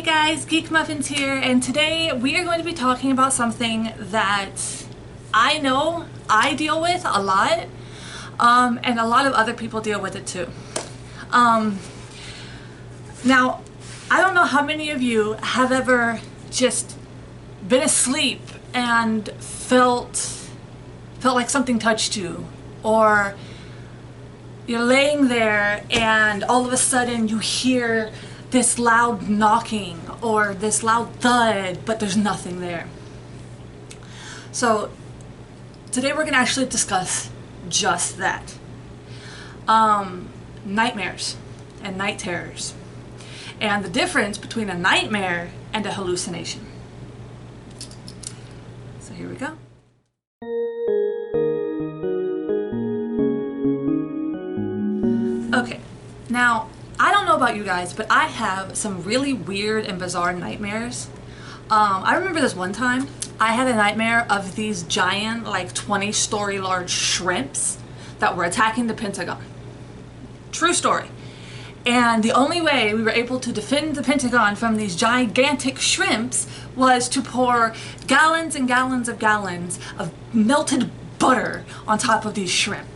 guys, Geek Muffins here, and today we are going to be talking about something that I know I deal with a lot, and a lot of other people deal with it too. Now, I don't know how many of you have ever just been asleep and felt like something touched you, or you're laying there and all of a sudden you hear this loud knocking or this loud thud, but there's nothing there. So today we're gonna actually discuss just that. Nightmares and night terrors, and the difference between a nightmare and a hallucination. So here we go. Okay, now I don't know about you guys, but I have some really weird and bizarre nightmares. I remember this one time I had a nightmare of these giant, like 20-story large shrimps that were attacking the Pentagon. True story. And the only way we were able to defend the Pentagon from these gigantic shrimps was to pour gallons and gallons of melted butter on top of these shrimp.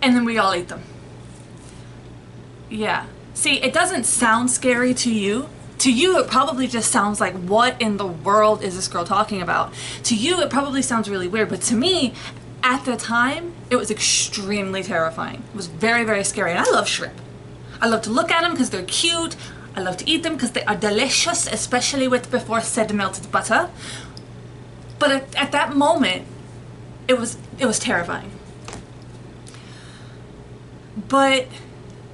And then we all ate them. Yeah. See, it doesn't sound scary to you. To you, it probably just sounds like, what in the world is this girl talking about? To you, it probably sounds really weird, but to me, at the time, it was extremely terrifying. It was very, very scary, and I love shrimp. I love to look at them because they're cute. I love to eat them because they are delicious, especially with before said melted butter. But at that moment, it was terrifying. But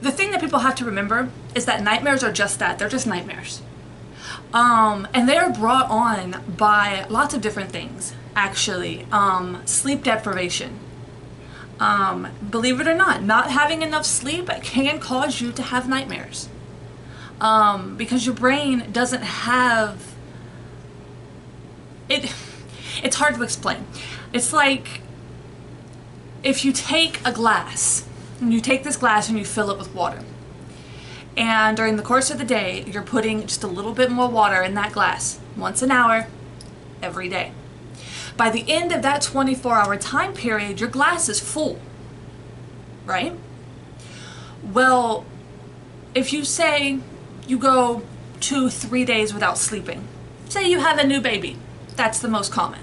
the thing that people have to remember is that nightmares are just that. They're just nightmares. And they are brought on by lots of different things, actually. Sleep deprivation. Believe it or not having enough sleep can cause you to have nightmares. Because your brain doesn't have... It's hard to explain. It's like if you take a glass, and you take this glass and you fill it with water. And during the course of the day, you're putting just a little bit more water in that glass, once an hour, every day. By the end of that 24-hour time period, your glass is full, right? Well, if you say you go 2-3 days without sleeping, say you have a new baby, that's the most common.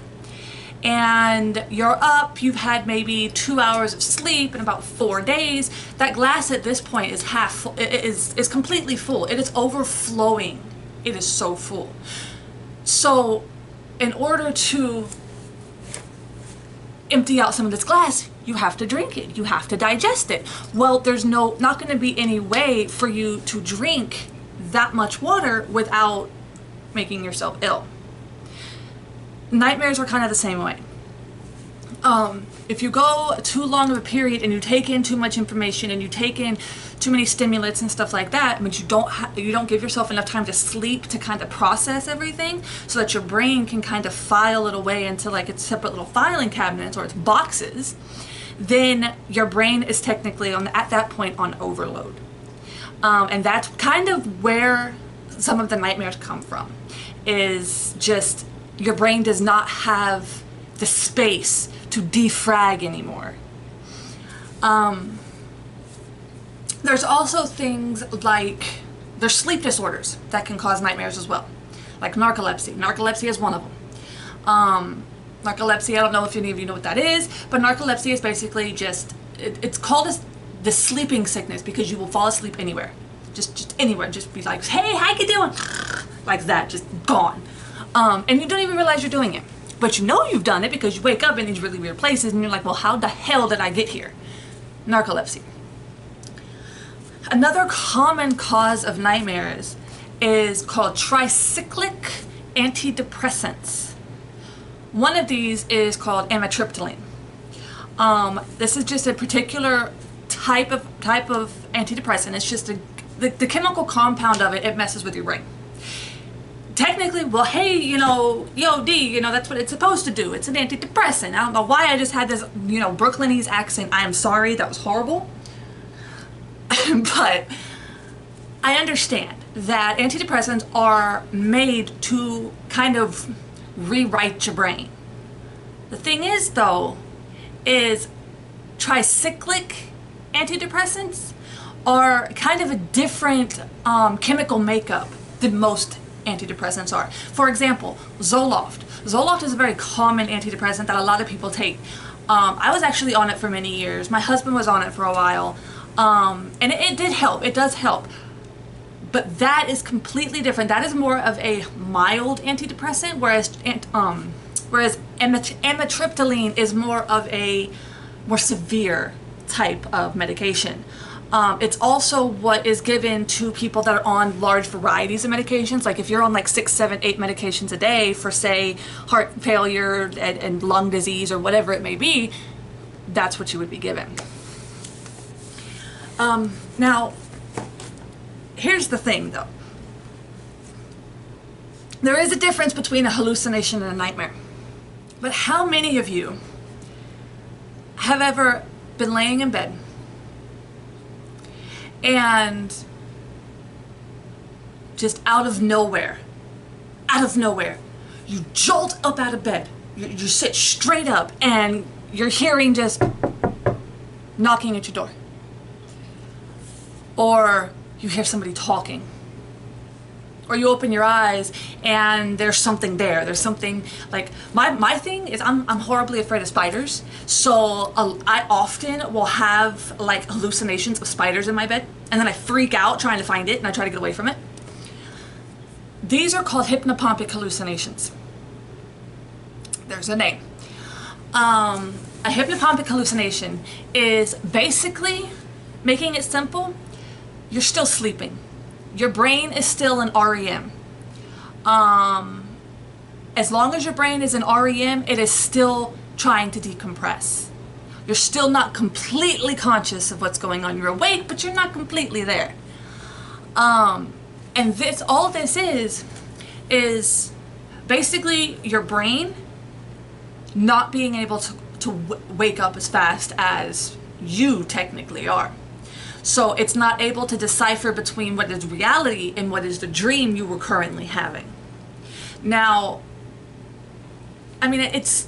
And you're up, you've had maybe 2 hours of sleep in about 4 days, that glass at this point is half full, is completely full. It is overflowing. It is so full. So in order to empty out some of this glass, you have to drink it. You have to digest it. Well, there's not going to be any way for you to drink that much water without making yourself ill. Nightmares are kind of the same way. If you go too long of a period and you take in too much information and you take in too many stimulants and stuff like that, it means you don't give yourself enough time to sleep to kind of process everything, so that your brain can kind of file it away into like its separate little filing cabinets or its boxes. Then your brain is technically at that point on overload, and that's kind of where some of the nightmares come from. Is just your brain does not have the space to defrag anymore. There's also things like, there's sleep disorders that can cause nightmares as well, like narcolepsy. Narcolepsy is one of them. Narcolepsy, I don't know if any of you know what that is, but narcolepsy is basically just, it's called the sleeping sickness because you will fall asleep anywhere. Just anywhere, just be like, hey, how you doing? Like that, just gone. And you don't even realize you're doing it. But you know you've done it because you wake up in these really weird places and you're like, well, how the hell did I get here? Narcolepsy. Another common cause of nightmares is called tricyclic antidepressants. One of these is called amitriptyline. This is just a particular type of antidepressant. It's just the chemical compound of it messes with your brain. Technically, well, hey, yo, D, that's what it's supposed to do. It's an antidepressant. I don't know why I just had this, Brooklynese accent. I am sorry, that was horrible. But I understand. that antidepressants are made to kind of rewrite your brain. The thing is, though, is tricyclic antidepressants are kind of a different chemical makeup than most antidepressants are. For example, Zoloft. Zoloft is a very common antidepressant that a lot of people take. I was actually on it for many years. My husband was on it for a while. And it did help. It does help. But that is completely different. That is more of a mild antidepressant, whereas amitriptyline is more of a more severe type of medication. It's also what is given to people that are on large varieties of medications. Like if you're on like 6, 7, 8 medications a day for, say, heart failure and lung disease or whatever it may be, that's what you would be given. Now, here's the thing though. There is a difference between a hallucination and a nightmare. But how many of you have ever been laying in bed and just out of nowhere, you jolt up out of bed, you sit straight up and you're hearing just knocking at your door? Or you hear somebody talking. Or you open your eyes and there's something there. There's something like, my thing is I'm horribly afraid of spiders. So I often will have like hallucinations of spiders in my bed. And then I freak out trying to find it and I try to get away from it. These are called hypnopompic hallucinations. There's a name. A hypnopompic hallucination is basically, making it simple, you're still sleeping. Your brain is still in REM. As long as your brain is in REM, it is still trying to decompress. You're still not completely conscious of what's going on. You're awake, but you're not completely there. And all this is basically your brain not being able to wake up as fast as you technically are. So it's not able to decipher between what is reality and what is the dream you were currently having. Now, I mean, it's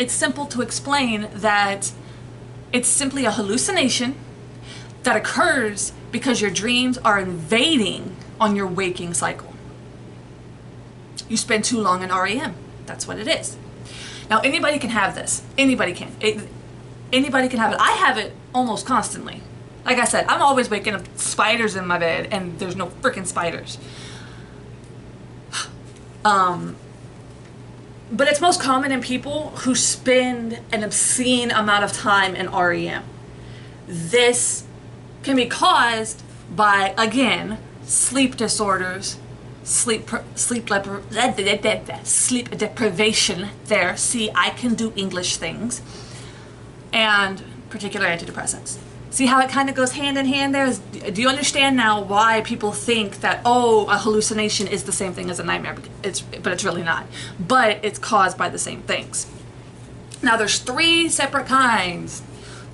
simple to explain that it's simply a hallucination that occurs because your dreams are invading on your waking cycle. You spend too long in REM. That's what it is. Now, anybody can have this. Anybody can. Anybody can have it. I have it almost constantly. Like I said, I'm always waking up spiders in my bed and there's no freaking spiders. But it's most common in people who spend an obscene amount of time in REM. This can be caused by, again, sleep disorders, sleep deprivation. There, see, I can do English things, and particular antidepressants. See how it kind of goes hand in hand there? Do you understand now why people think that, oh, a hallucination is the same thing as a nightmare? But it's really not. But it's caused by the same things. Now there's 3 separate kinds,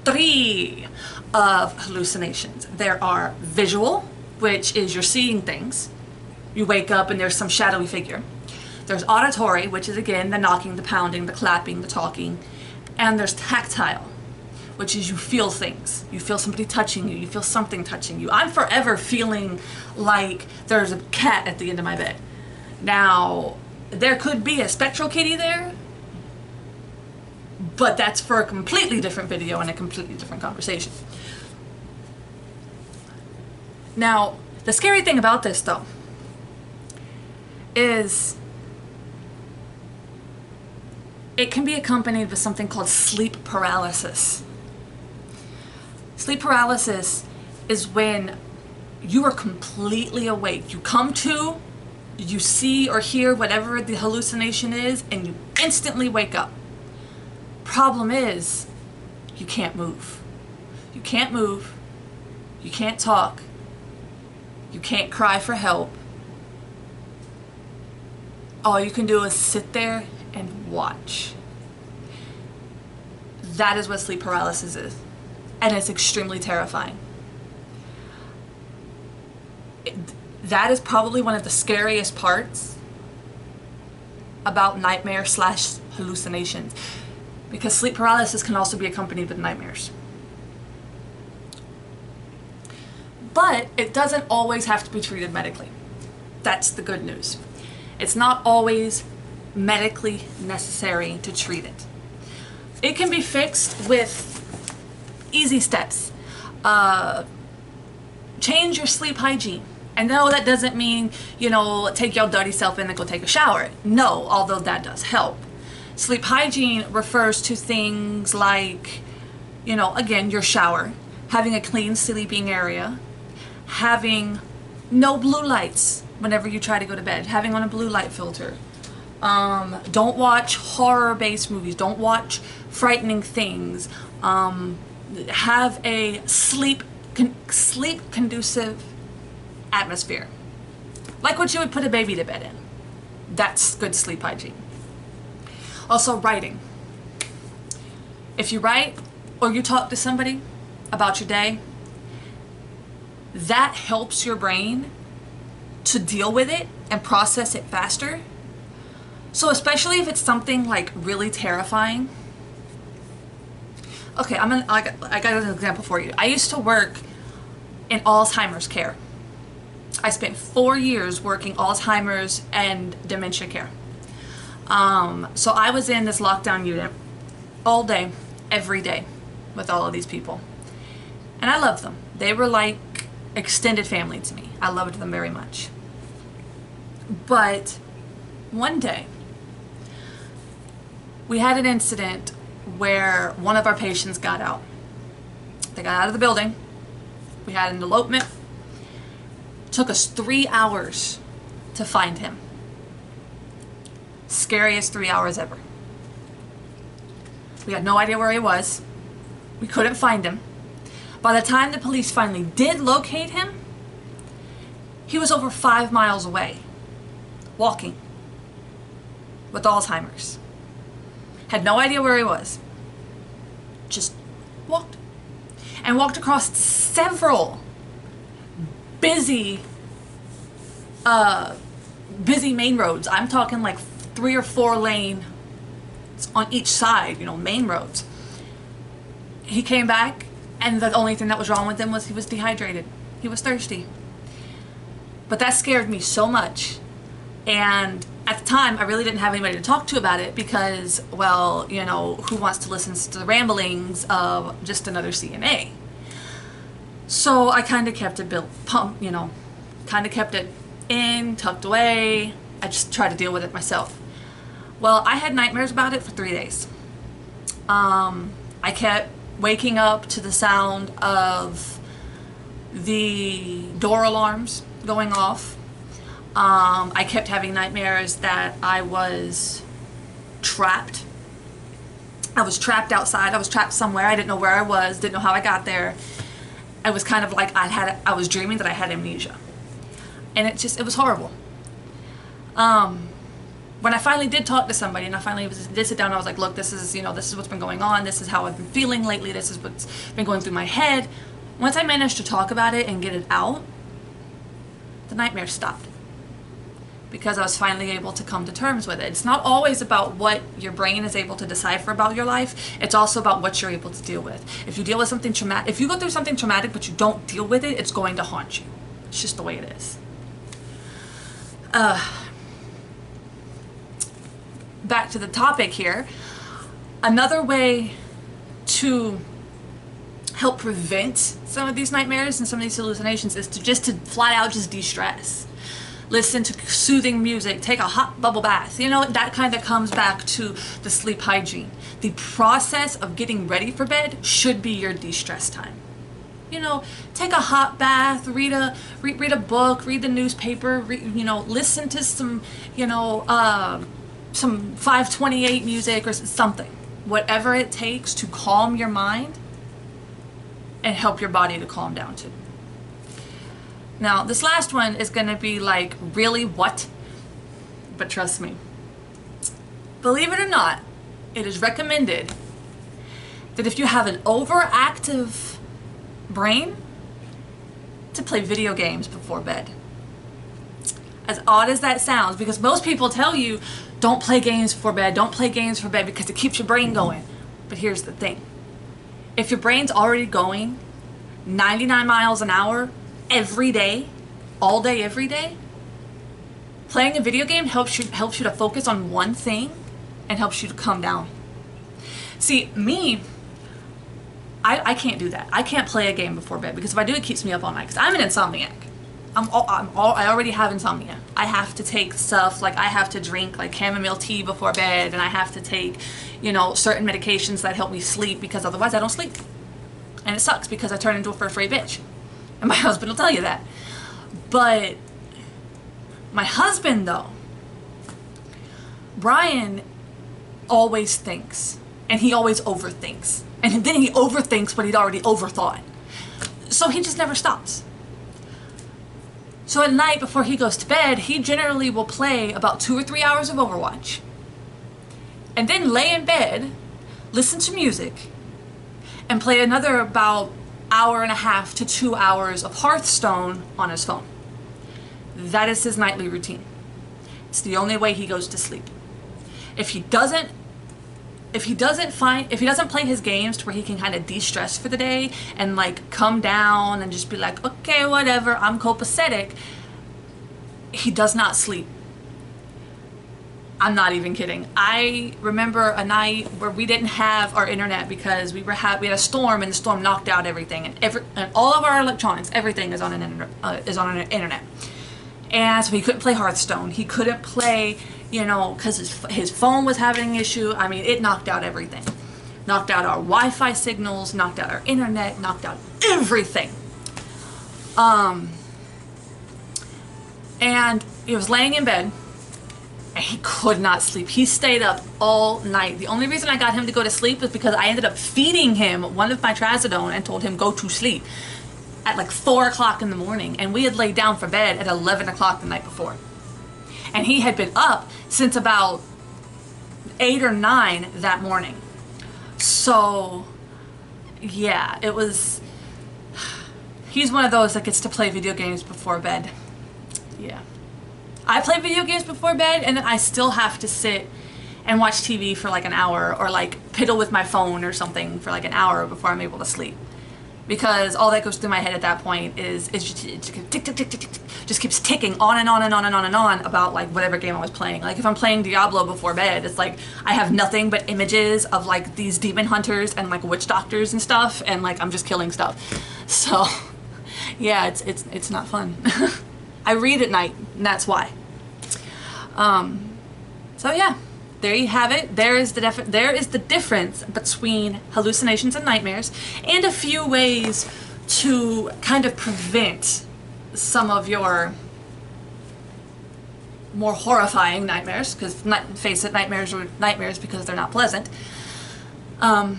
3 of hallucinations. There are visual, which is you're seeing things. You wake up and there's some shadowy figure. There's auditory, which is again the knocking, the pounding, the clapping, the talking. And there's tactile, which is you feel things. You feel somebody touching you. You feel something touching you. I'm forever feeling like there's a cat at the end of my bed. Now, there could be a spectral kitty there, but that's for a completely different video and a completely different conversation. Now, the scary thing about this, though, is it can be accompanied with something called sleep paralysis. Sleep paralysis is when you are completely awake. You come to, you see or hear whatever the hallucination is, and you instantly wake up. Problem is, you can't move. You can't move. You can't talk. You can't cry for help. All you can do is sit there and watch. That is what sleep paralysis is. And it's extremely terrifying. that is probably one of the scariest parts about nightmares slash hallucinations, because sleep paralysis can also be accompanied with nightmares. But it doesn't always have to be treated medically. That's the good news. It's not always medically necessary to treat it. It can be fixed with easy steps. Change your sleep hygiene. And no, that doesn't mean, you know, take your dirty self in and go take a shower. No, although that does help. Sleep hygiene refers to things like, you know, again, your shower, having a clean sleeping area, having no blue lights whenever you try to go to bed, having on a blue light filter. Don't watch horror-based movies. Don't watch frightening things. Have a sleep conducive atmosphere, like what you would put a baby to bed in. That's good sleep hygiene. Also, writing. If you write or you talk to somebody about your day, that helps your brain to deal with it and process it faster. So especially if it's something like really terrifying. Okay, I got an example for you. I used to work in Alzheimer's care. I spent 4 years working Alzheimer's and dementia care. So I was in this lockdown unit all day, every day, with all of these people. And I loved them. They were like extended family to me. I loved them very much. But one day, we had an incident where one of our patients got out. They got out of the building. We had an elopement. Took us 3 hours to find him. Scariest 3 hours ever. We had no idea where he was. We couldn't find him. By the time the police finally did locate him, he was over 5 miles away, walking, with Alzheimer's. Had no idea where he was. Just walked. And walked across several busy main roads. I'm talking like 3 or 4 lanes on each side, you know, main roads. He came back, and the only thing that was wrong with him was he was dehydrated. He was thirsty. But that scared me so much. And at the time, I really didn't have anybody to talk to about it because, well, you know, who wants to listen to the ramblings of just another CNA? So I kind of kept it kind of kept it in, tucked away. I just tried to deal with it myself. Well, I had nightmares about it for 3 days. I kept waking up to the sound of the door alarms going off. I kept having nightmares that I was trapped. I was trapped outside. I was trapped somewhere. I didn't know where I was, didn't know how I got there. It was kind of like I was dreaming that I had amnesia. And it was horrible. When I finally did talk to somebody and I finally did sit down, I was like, look, this is what's been going on. This is how I've been feeling lately. This is what's been going through my head. Once I managed to talk about it and get it out, the nightmare stopped. Because I was finally able to come to terms with it. It's not always about what your brain is able to decipher about your life. It's also about what you're able to deal with. If you deal with something traumatic, if you go through something traumatic but you don't deal with it, it's going to haunt you. It's just the way it is. Back to the topic here. Another way to help prevent some of these nightmares and some of these hallucinations is to flat out just de-stress. Listen to soothing music, take a hot bubble bath. You know, that kind of comes back to the sleep hygiene. The process of getting ready for bed should be your de-stress time. You know, take a hot bath, read a book, read the newspaper, listen to some, some 528 music or something. Whatever it takes to calm your mind and help your body to calm down too. Now, this last one is going to be like, really what? But trust me, believe it or not, it is recommended that if you have an overactive brain, to play video games before bed. As odd as that sounds, because most people tell you, don't play games before bed, don't play games before bed because it keeps your brain going. But here's the thing. If your brain's already going 99 miles an hour every day, all day, every day, playing a video game helps you to focus on one thing and helps you to calm down. See, me, I can't do that. I can't play a game before bed because if I do, it keeps me up all night because I'm an insomniac. I already have insomnia. I have to take stuff like I have to drink like chamomile tea before bed, and I have to take, you know, certain medications that help me sleep because otherwise I don't sleep. And it sucks because I turn into a fur-free bitch. And my husband will tell you that. But my husband though, Brian always thinks, and he always overthinks. And then he overthinks what he'd already overthought. So he just never stops. So at night before he goes to bed, he generally will play about 2 or 3 hours of Overwatch. And then lay in bed, listen to music, and play another about 1.5 to 2 hours of Hearthstone on his phone. That is his nightly routine. It's the only way he goes to sleep. If he doesn't play his games to where he can kind of de-stress for the day and like come down and just be like, okay, whatever, I'm copacetic, he does not sleep. I'm not even kidding. I remember a night where we didn't have our internet because we had a storm, and the storm knocked out everything, and all of our electronics, everything is on an internet. And so he couldn't play Hearthstone. He couldn't play, you know, because his phone was having an issue. I mean, it knocked out everything. Knocked out our Wi-Fi signals, knocked out our internet, knocked out everything. And he was laying in bed, and he could not sleep. He stayed up all night. The only reason I got him to go to sleep was because I ended up feeding him one of my trazodone and told him go to sleep at like 4 o'clock in the morning, and we had laid down for bed at 11 o'clock the night before. And he had been up since about 8 or 9 that morning. So, yeah, it was... He's one of those that gets to play video games before bed. Yeah. I play video games before bed, and then I still have to sit and watch TV for like an hour, or like piddle with my phone or something for like an hour before I'm able to sleep. Because all that goes through my head at that point is just tick, tick, tick, tick, tick, just keeps ticking on and on and on and on and on about like whatever game I was playing. Like if I'm playing Diablo before bed, it's like I have nothing but images of like these demon hunters and like witch doctors and stuff, and like I'm just killing stuff. So yeah, it's not fun. I read at night, and that's why. So yeah. There you have it. There is the difference between hallucinations and nightmares, and a few ways to kind of prevent some of your more horrifying nightmares, because face it, nightmares are nightmares because they're not pleasant. I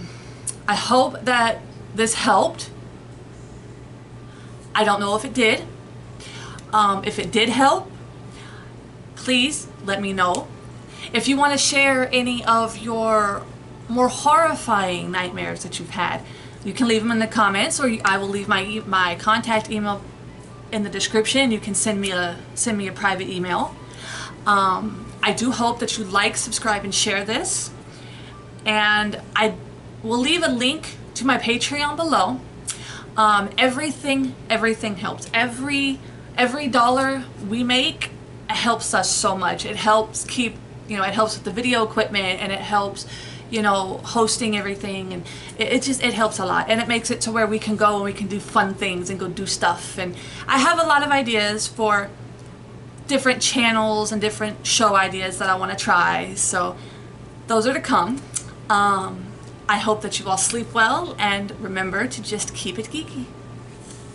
hope that this helped. I don't know if it did. If it did help, please let me know. If you want to share any of your more horrifying nightmares that you've had, you can leave them in the comments, or I will leave my contact email in the description. You can send me a private email. I do hope that you like, subscribe, and share this. And I will leave a link to my Patreon below. Everything helps. Every dollar we make helps us so much. It helps keep, you know, it helps with the video equipment, and it helps, you know, hosting everything, and it helps a lot, and it makes it to where we can go and we can do fun things and go do stuff. And I have a lot of ideas for different channels and different show ideas that I want to try, so those are to come. I hope that you all sleep well, and remember to just keep it geeky.